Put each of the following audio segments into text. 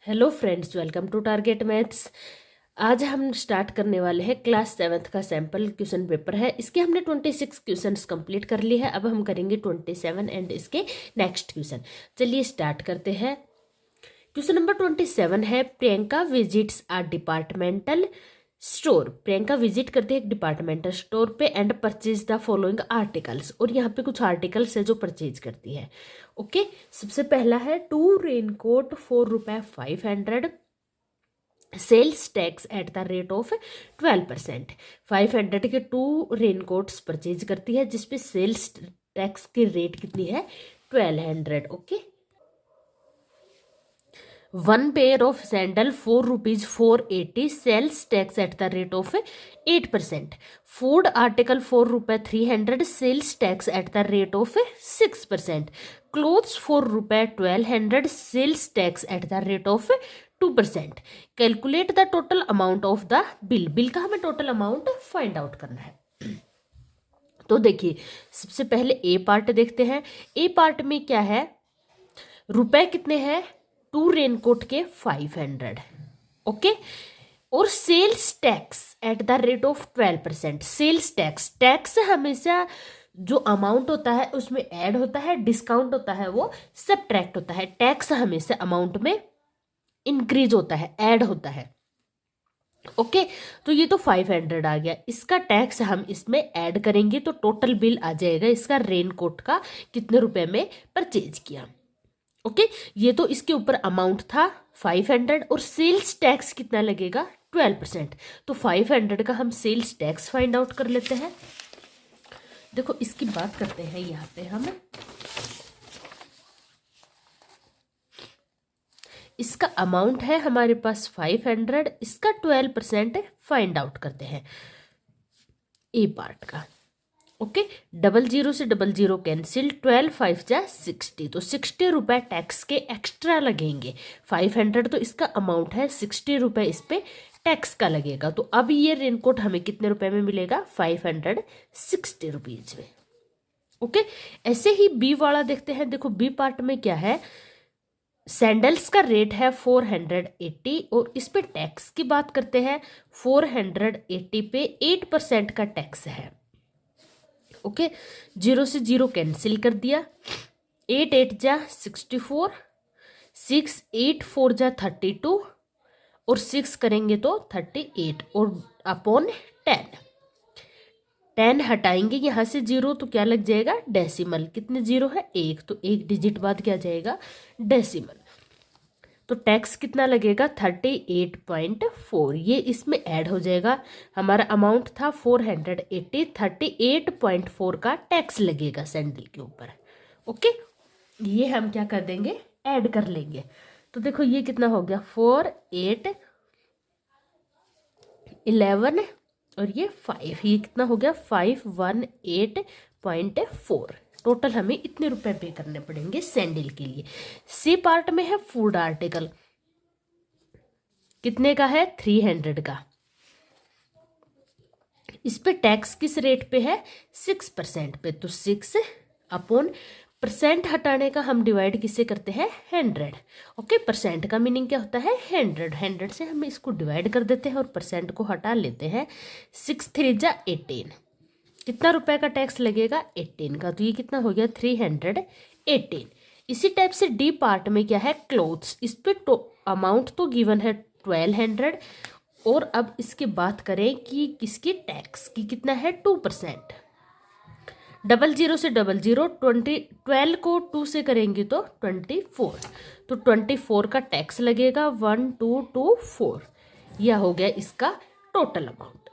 Hello friends, welcome to target maths. आज हम start करने वाले हैं क्लास 7th का सैम्पल क्वेश्चन पेपर है। इसके हमने 26 क्वेश्चंस कंप्लीट कर लिए हैं। अब हम करेंगे 27 एंड इसके नेक्स्ट क्वेश्चन। चलिए स्टार्ट करते हैं। क्वेश्चन नंबर 27 है, Priyanka visits a departmental store. Priyanka visit करते हैं एक डिपार्टमेंटल स्टोर पे and purchase the following articles. और यहाँ पे कुछ आर्टिकल्स है जो परचेज करती है। ओके, सबसे पहला है 2 raincoat ₹4 500, sales tax at the rate of 12%। 500 के 2 रेनकोट्स परचेज करती है जिसपे सेल्स टैक्स की रेट कितनी है, 1200। Okay, 1 pair of sandal ₹4.480, sales tax at the rate of 8%। Food article ₹4 300, sales tax at the rate of 6%। Clothes ₹1200, sales tax at the rate of 2%। Calculate the total amount of the bill. Bill का हमें total amount find out करना है। तो देखिए, सबसे पहले ए part देखते हैं। ए पार्ट में क्या है, रुपए कितने हैं, 2 रेनकोट के 500। ओके, और sales tax at the rate of 12%। Sales tax, tax हमेशा जो अमाउंट होता है उसमें ऐड होता है, डिस्काउंट होता है वो सबट्रैक्ट होता है। टैक्स हमेशा अमाउंट में इंक्रीज होता है, ऐड होता है। ओके, तो ये तो 500 आ गया। इसका टैक्स हम इसमें ऐड करेंगे तो टोटल बिल आ जाएगा इसका रेनकोट का, कितने रुपए में परचेज किया। ओके, ये तो इसके ऊपर अमाउंट था 500 और सेल्स टैक्स कितना लगेगा, 12%। तो 500 का हम सेल्स टैक्स फाइंड आउट कर लेते हैं। देखो, इसकी बात करते हैं यहाँ पे हम। इसका अमाउंट है हमारे पास 500, इसका 12% फाइंड आउट करते हैं ए पार्ट का। ओके, 00 से 00 कैंसिल, 12 5 जा 60, तो 60 रुपए टैक्स के एक्स्ट्रा लगेंगे। 500 तो इसका अमाउंट है, 60 रुपए इस पे टैक्स का लगेगा। तो अब ये रेनकोट हमें कितने रुपए में मिलेगा, 560 रुपीज में। ओके, ऐसे ही बी वाला देखते हैं। देखो, बी पार्ट में क्या है, सैंडल्स का रेट है 480 और इस पे टैक्स की बात करते हैं। 480 पे 8% का टैक्स है। ओके, 0 से 0 कैंसिल कर दिया, 8 8 जा 64, 6 8 4 जा 32 और 6 करेंगे तो 38 और अपॉन 10 हटाएंगे यहाँ से 0 तो क्या लग जाएगा, डेसिमल। कितने 0 है, 1, तो 1 डिजिट बाद क्या जाएगा, डेसिमल। तो टैक्स कितना लगेगा, 38.4। ये इसमें ऐड हो जाएगा। हमारा अमाउंट था 480, 38.4 का टैक्स लगेगा सैंडल के ऊपर। ओके, ये हम क्या कर देंगे, ऐड कर लेंगे। तो देखो, ये कितना हो गया, 4 8 11 और ये 5, ये कितना हो गया, 518.4। टोटल हमें इतने रुपए पे करने पड़ेंगे सैंडल के लिए। सी पार्ट में है फूड आर्टिकल, कितने का है, 300 का। इस पे टैक्स किस रेट पे है, 6% पे। तो 6 अपॉन परसेंट हटाने का हम डिवाइड किससे करते हैं, 100। ओके, परसेंट का मीनिंग क्या होता है, 100। 100 से हम इसको डिवाइड कर देते हैं और परसेंट को हटा लेते हैं। 6 3 जा 18, कितना रुपए का टैक्स लगेगा, 18 का। तो ये कितना हो गया, 318। इसी टाइप से डी पार्ट में क्या है, क्लोथ्स। इस पे अमाउंट तो गिवन है 1200 और अब इसके बात करें कि किसकी टैक्स की कितना है, 2%। 00 से 00 12 को 2 से करेंगे तो 24, तो 24 का टैक्स लगेगा, 1224। यह हो गया इसका टोटल अमाउंट।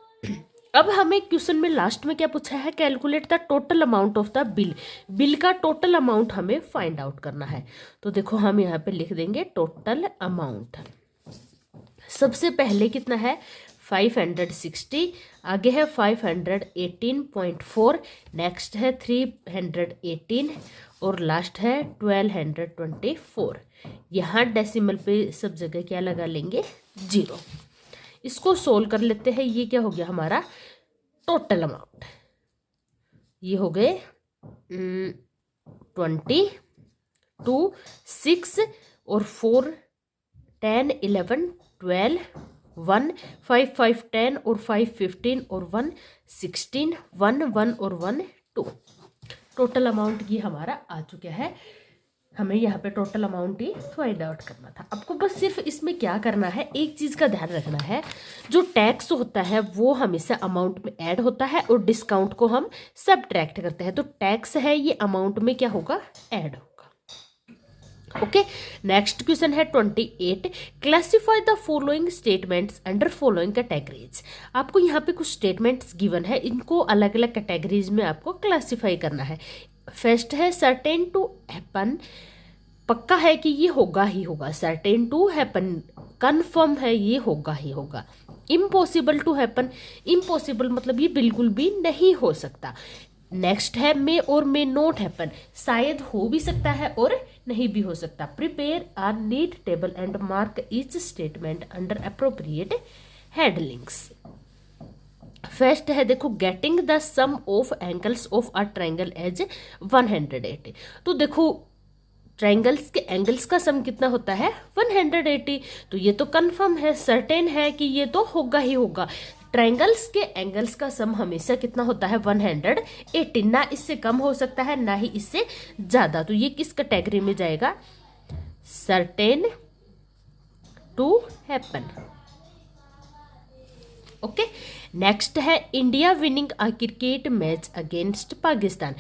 अब हमें क्वेश्चन में लास्ट में क्या पूछा है, calculate the total amount of the bill. Bill का टोटल अमाउंट हमें फाइंड आउट करना है। तो देखो, हम यहाँ पे लिख देंगे टोटल अमाउंट। सबसे पहले कितना है, 560, आगे है 518.4, नेक्स्ट है 318 और लास्ट है 1224। यहाँ डेसिमल पे सब जगह क्या लगा लेंगे, 0। इसको सोल्व कर लेते हैं। ये क्या हो गया हमारा टोटल अमाउंट, ये हो गए 22, 6 और 4 10, 11, 12, 1, 5, 5, 10 और 5, 15 और 1, 16, 1, 1 और 1, 2। टोटल अमाउंट ये हमारा आ चुका है। हमें यहाँ पे टोटल अमाउंट ही फाइंड आउट करना था। आपको बस सिर्फ इसमें क्या करना है, एक चीज़ का ध्यान रखना है, जो टैक्स होता है वो हमेशा अमाउंट में ऐड होता है और डिस्काउंट को हम सबट्रैक्ट करते हैं। तो टैक्स है ये अमाउंट में क्या होगा, ऐड होगा। ओके, नेक्स्ट क्वेश्चन है 28। Classify the following statements under following categories. आपको यहाँ पे कुछ स्टेटमेंट्स गिवन है, इनको अलग अलग कैटेगरीज में आपको क्लासिफाई करना है। फर्स्ट है सर्टेन टू हैपन, पक्का है कि ये होगा ही होगा। सर्टेन टू हैपन, कन्फर्म है ये होगा ही होगा। इम्पॉसिबल टू हैपन, इम्पॉसिबल मतलब ये बिल्कुल भी नहीं हो सकता। नेक्स्ट है मे और मे नॉट हैपन, शायद हो भी सकता है और नहीं भी हो सकता। Prepare a neat table and mark each statement under appropriate headings. First है देखो, getting the sum of angles of a triangle as 180। तो देखो ट्रायंगल्स के एंगल्स का सम कितना होता है, 180। तो ये तो कंफर्म है, सर्टेन है कि ये तो होगा ही होगा। ट्रायंगल्स के एंगल्स का सम हमेशा कितना होता है, 180, ना इससे कम हो सकता है ना ही इससे ज्यादा। तो ये किस कैटेगरी में जाएगा, certain to happen. Okay, next है India winning a cricket match against Pakistan.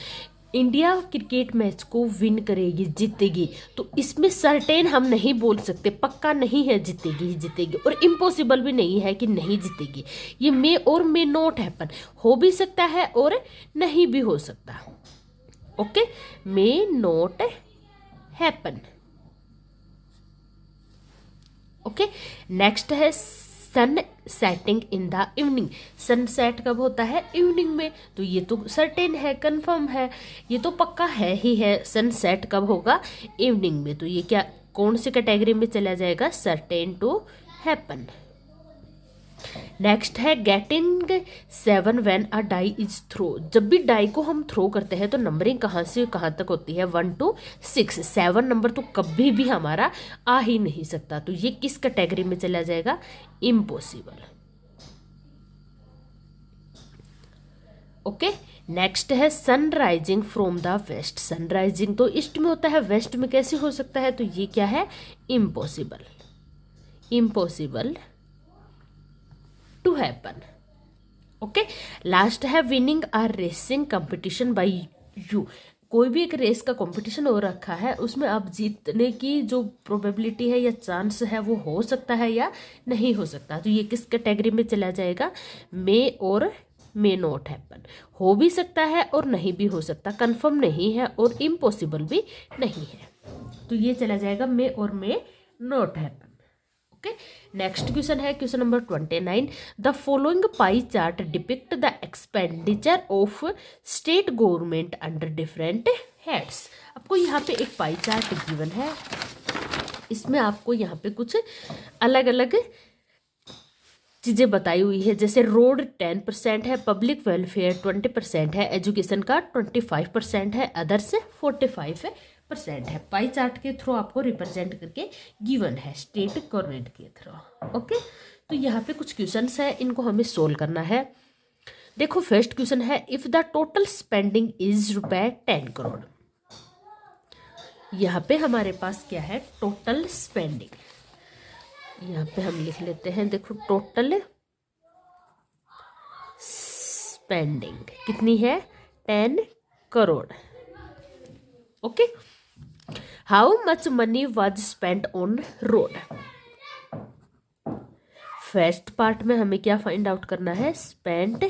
India cricket match को विन करेगी, जीतेगी। तो इसमें सर्टेन हम नहीं बोल सकते, पक्का नहीं है जीतेगी ही जीतेगी, और इम्पॉसिबल भी नहीं है कि नहीं जीतेगी। ये मे और मे नॉट हैपन, हो भी सकता है और नहीं भी हो सकता। Okay, may not happen. Okay, next है sun setting in the evening. Sunset कब होता है, इवनिंग में। तो ये तो सर्टेन है, कंफर्म है, ये तो पक्का है ही है। सनसेट कब होगा, इवनिंग में। तो ये क्या, कौन सी कैटेगरी में चला जाएगा, सर्टेन टू हैपन। नेक्स्ट है getting 7 when a die is throw. जब भी डाई को हम थ्रो करते हैं तो नंबरिंग कहाँ से कहाँ तक होती है, 1 to 6। 7 नंबर तो कभी भी हमारा आ ही नहीं सकता। तो ये किस कैटेगरी में चला जाएगा, इम्पॉसिबल। ओके, नेक्स्ट है sunrising from the west. Sunrising तो ईस्ट में होता है, वेस्ट में कैसे हो सकता है, तो ये क्या है, impossible. Impossible to happen. Okay, last है winning a racing competition by you. कोई भी एक रेस का कंपटीशन हो रखा है, उसमें आप जीतने की जो प्रोबेबिलिटी है या चांस है वो हो सकता है या नहीं हो सकता। तो ये किस कैटेगरी में चला जाएगा, मे और मे नॉट हैपन। हो भी सकता है और नहीं भी हो सकता, कंफर्म नहीं है और इम्पॉसिबल भी नहीं है। तो ये चला जाएगा मे और may not happen. Next question है question number 29। The following pie chart depict the expenditure of state government under different heads. आपको यहाँ पे एक पाई चार्ट गिवन है, इसमें आपको यहाँ पे कुछ अलग अलग चीज़ें बताई हुई है। जैसे रोड 10% है, पब्लिक वेलफेयर 20% है, एजुकेशन का 25% है, अदर्स 45% है। पाई चार्ट के थ्रू आपको रिप्रेजेंट करके गिवन है स्टेट गवर्नमेंट के थ्रू। ओके, तो यहाँ पे कुछ क्वेश्चंस है, इनको हमें सोल्व करना है। देखो फर्स्ट क्वेश्चन है, if the total spending is ₹10 crore. यहाँ पे हमारे पास क्या है, टोटल स्पेंडिंग। यहाँ पे हम लिख लेते हैं, देखो टोटल स्पेंडिंग कितनी है, 10 crore. Okay, how much money was spent on road. First part में हमें क्या फाइंड आउट करना है, स्पेंट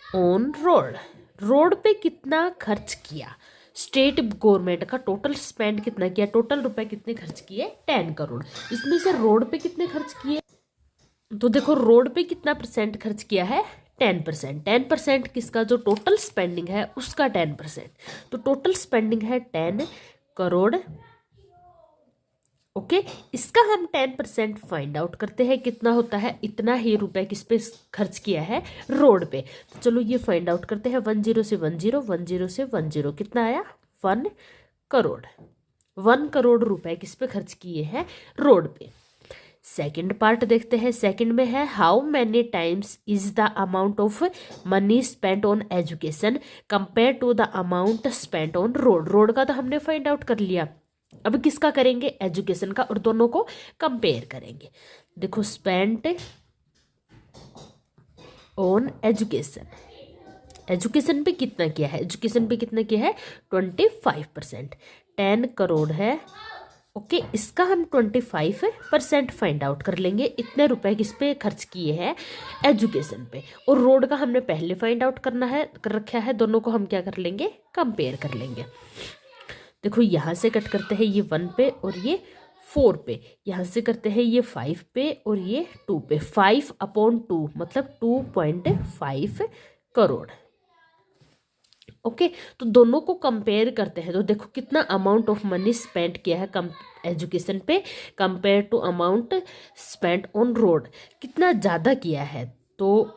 ऑन रोड। रोड पे कितना खर्च किया, स्टेट गवर्नमेंट का टोटल स्पेंड कितना किया, टोटल रुपए कितने खर्च किए, 10 करोड़। इसमें से रोड पे कितने खर्च किए, तो देखो रोड पे कितना परसेंट खर्च किया है, 10%। 10% किसका, जो टोटल स्पेंडिंग है उसका 10%। तो टोटल स्पेंडिंग है 10 करोड़। ओके, इसका हम 10% फाइंड आउट करते हैं, कितना होता है, इतना ही रुपए किस पे खर्च किया है, रोड पे। तो चलो ये फाइंड आउट करते हैं, 10 से 10, 10 से 10, कितना आया, 1 करोड़। 1 करोड़ रुपए किस पे खर्च किए हैं, रोड पे। सेकंड पार्ट देखते हैं। सेकंड में है how many times is the amount of money spent on education compare to the amount spent on road. Road का तो हमने फाइंड आउट कर लिया, अब किसका करेंगे, एजुकेशन का, और दोनों को कंपेयर करेंगे। देखो स्पेंट ऑन एजुकेशन, एजुकेशन पे कितना किया है, एजुकेशन पे कितना किया है 25%, 10 करोड़ है। ओके, इसका हम 25% फाइंड आउट कर लेंगे, इतने रुपए किस पे खर्च किए हैं, एजुकेशन पे। और रोड का हमने पहले फाइंड आउट करना है, कर रखा है, दोनों को हम क्या कर लेंगे, कंपेयर कर लेंगे। देखो यहाँ से कट करते हैं ये 1 पे और ये 4 पे, यहाँ से करते हैं ये 5 पे और ये 2 पे। 5/2 मतलब 2.5 करोड़। ओके, तो दोनों को कंपेयर करते हैं तो देखो कितना अमाउंट ऑफ मनी स्पेंड किया है एजुकेशन पे compare to amount spend on road, कितना ज़्यादा किया है। तो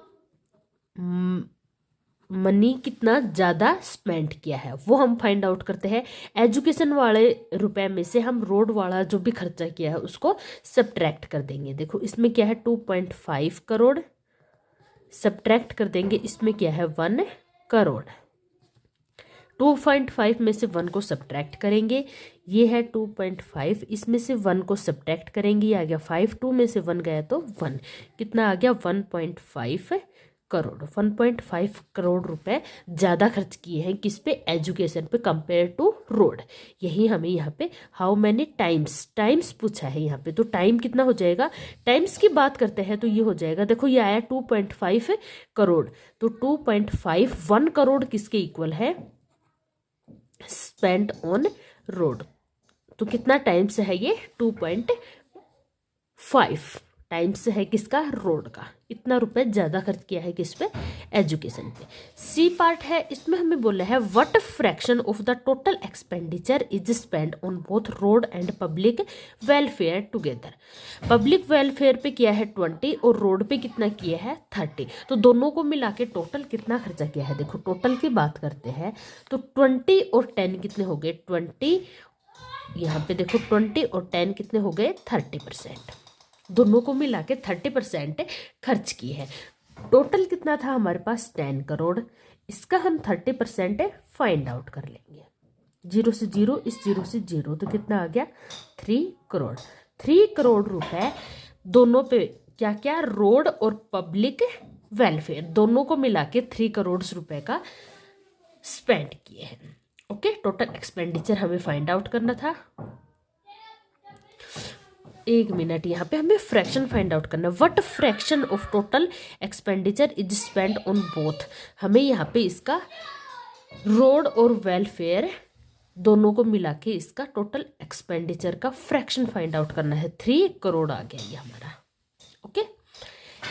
मनी कितना ज़्यादा स्पेंड किया है वो हम फाइंड आउट करते हैं। एजुकेशन वाले रुपए में से हम रोड वाला जो भी खर्चा किया है उसको सब्ट्रैक्ट कर देंगे। देखो इसमें क्या है 2.5 करोड़, सब्ट्रैक्ट कर देंगे, इसमें क्या है 1 करोड़। 2.5 में से 1 को सब्ट्रैक्ट करेंगे, ये है 2.5, इसमें से 1 को सब्ट्रैक्ट करेंगे, ये आ गया 5, 2 में से 1 गया तो 1, कितना आ गया 1.5 करोड़। 1.5 करोड़ रुपए ज़्यादा खर्च किए हैं किस पे, एजुकेशन पे कंपेयर टू रोड। यही हमें यहाँ पे हाउ मैनी टाइम्स पूछा है यहाँ पे, तो टाइम कितना हो जाएगा, टाइम्स की बात करते हैं तो ये हो जाएगा, देखो ये आया 2.5 करोड़, तो 2.5 1 करोड़ किसके इक्वल है, स्पेंड ऑन रोड। तो कितना टाइम्स है ये 2.5 टाइम्स है किसका, रोड का। इतना रुपए ज़्यादा खर्च किया है किस पे, एजुकेशन पे। सी पार्ट है, इसमें हमें बोला है what fraction of the total expenditure is spend on both road and public welfare together. Public welfare पे किया है 20 और रोड पे कितना किया है 30, तो दोनों को मिला के टोटल कितना खर्चा किया है। देखो टोटल की बात करते हैं तो 20 और 10 कितने हो गए 20, यहाँ पे देखो 20 और 10 कितने हो गए 30%, दोनों को मिला के 30% खर्च की है। टोटल कितना था हमारे पास 10 करोड़, इसका हम 30% फाइंड आउट कर लेंगे। 0 से 0, इस 0 से 0, तो कितना आ गया 3 करोड़। 3 करोड़ रुपए दोनों पे क्या क्या, रोड और पब्लिक वेलफेयर दोनों को मिला के 3 करोड़ रुपए का स्पेंड किए हैं। ओके, टोटल एक्सपेंडिचर हमें फाइंड आउट करना था। 1 मिनट, यहाँ पे हमें फ्रैक्शन फाइंड आउट करना है। What fraction of total expenditure is spend on both, हमें यहाँ पे इसका रोड और वेलफेयर दोनों को मिला के इसका टोटल एक्सपेंडिचर का फ्रैक्शन फाइंड आउट करना है। 3 करोड़ आ गया ये हमारा। ओके,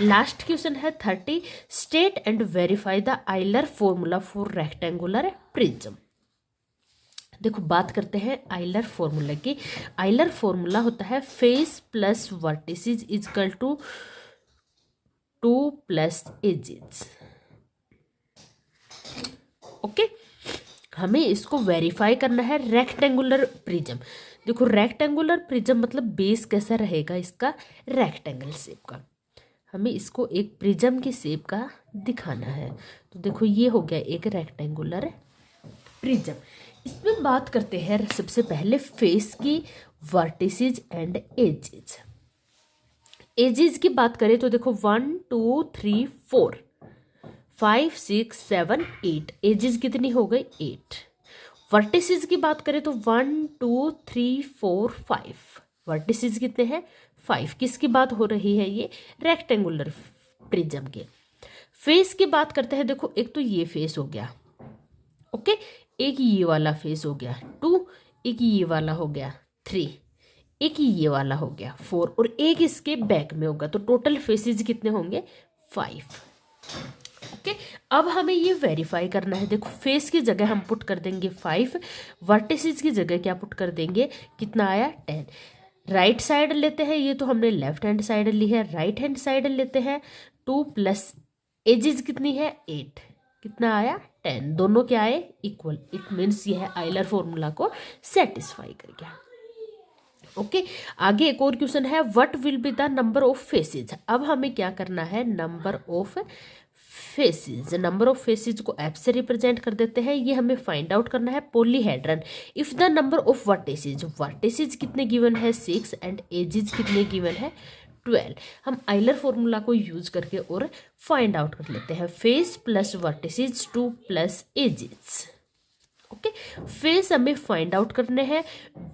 लास्ट क्वेश्चन है 30, state and verify the Euler formula for rectangular prism. देखो बात करते हैं आइलर फॉर्मूला की। आइलर फॉर्मूला होता है face plus vertices is equal to 2 plus edges. Okay, हमें इसको वेरीफाई करना है रेक्टेंगुलर प्रिज्म। देखो रेक्टेंगुलर प्रिज्म मतलब बेस कैसा रहेगा इसका, रेक्टेंगल शेप का। हमें इसको एक प्रिज्म की शेप का दिखाना है, तो देखो ये हो गया एक रेक्टेंगुलर प्रिज्म। इसमें बात करते हैं सबसे पहले फेस की, वर्टिसेस एंड एजेस। एजेस की बात करें तो देखो 1 2 3 4 5 6 7 8, एजेस कितनी हो गई 8। वर्टिसेस की बात करें तो 1 2 3 4 5, वर्टिसेस कितने हैं 5। किसकी बात हो रही है, ये रेक्टेंगुलर प्रिज्म के। फेस की बात करते हैं, देखो एक तो ये फेस हो गया, ओके, एक ये वाला फेस हो गया 2, एक ये वाला हो गया 3, एक ये वाला हो गया 4 और एक इसके बैक में होगा, तो टोटल फेसेस कितने होंगे 5। ओके, अब हमें ये वेरीफाई करना है। देखो फेस की जगह हम पुट कर देंगे 5, वर्टिसेस की जगह क्या पुट कर देंगे, कितना आया 10। राइट साइड लेते हैं, ये तो हमने लेफ्ट हैंड साइड ली है, राइट हैंड साइड लेते हैं 2 प्लस एजेस कितनी है 8, कितना आया 10, दोनों क्या आए इक्वल, इट मीन्स यह आयलर फॉर्मूला को सेटिस्फाई कर गया। ओके आगे एक और क्वेश्चन है, what will be the number of faces. अब हमें क्या करना है, number of faces, number of faces को एफ से रिप्रेजेंट कर देते हैं। ये हमें फाइंड आउट करना है polyhedron. If the number of vertices, vertices कितने गिवन है 6 एंड एजेस कितने गिवन है 12। हम आइलर फॉर्मूला को यूज करके और फाइंड आउट कर लेते हैं, face plus vertices 2 plus edges. Okay face हमें फाइंड आउट करने हैं,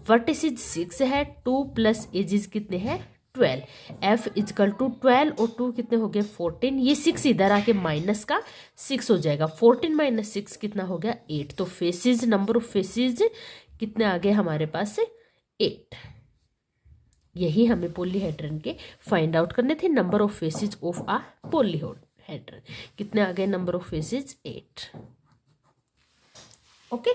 वर्टिसेज 6 है, 2 प्लस एजेस कितने हैं 12। एफ इजकल टू 12 और 2 कितने हो गए 14, ये 6 इधर आके माइनस का 6 हो जाएगा, 14 माइनस 6 कितना हो गया 8। तो फेसेज, नंबर ऑफ फेसेज कितने आ गए हमारे पास 8। यही हमें पॉलीहेड्रन के फाइंड आउट करने थे, number of faces of a polyhedron कितने आ गए, नंबर ऑफ फेसेज 8। ओके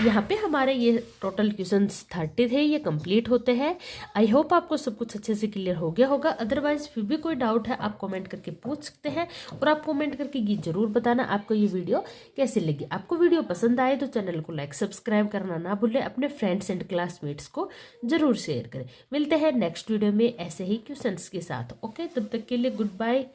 यहाँ पे हमारे ये टोटल क्वेश्चंस 30 थे, ये कंप्लीट होते हैं। आई होप आपको सब कुछ अच्छे से क्लियर हो गया होगा। अदरवाइज फिर भी कोई डाउट है आप कमेंट करके पूछ सकते हैं, और आप कमेंट करके ये जरूर बताना आपको ये वीडियो कैसी लगी। आपको वीडियो पसंद आए तो चैनल को लाइक सब्सक्राइब करना ना भूलें, अपने फ्रेंड्स एंड क्लासमेट्स को जरूर शेयर करें। मिलते हैं नेक्स्ट वीडियो में ऐसे ही क्वेश्चंस के साथ। ओके तब तक के लिए गुड बाय।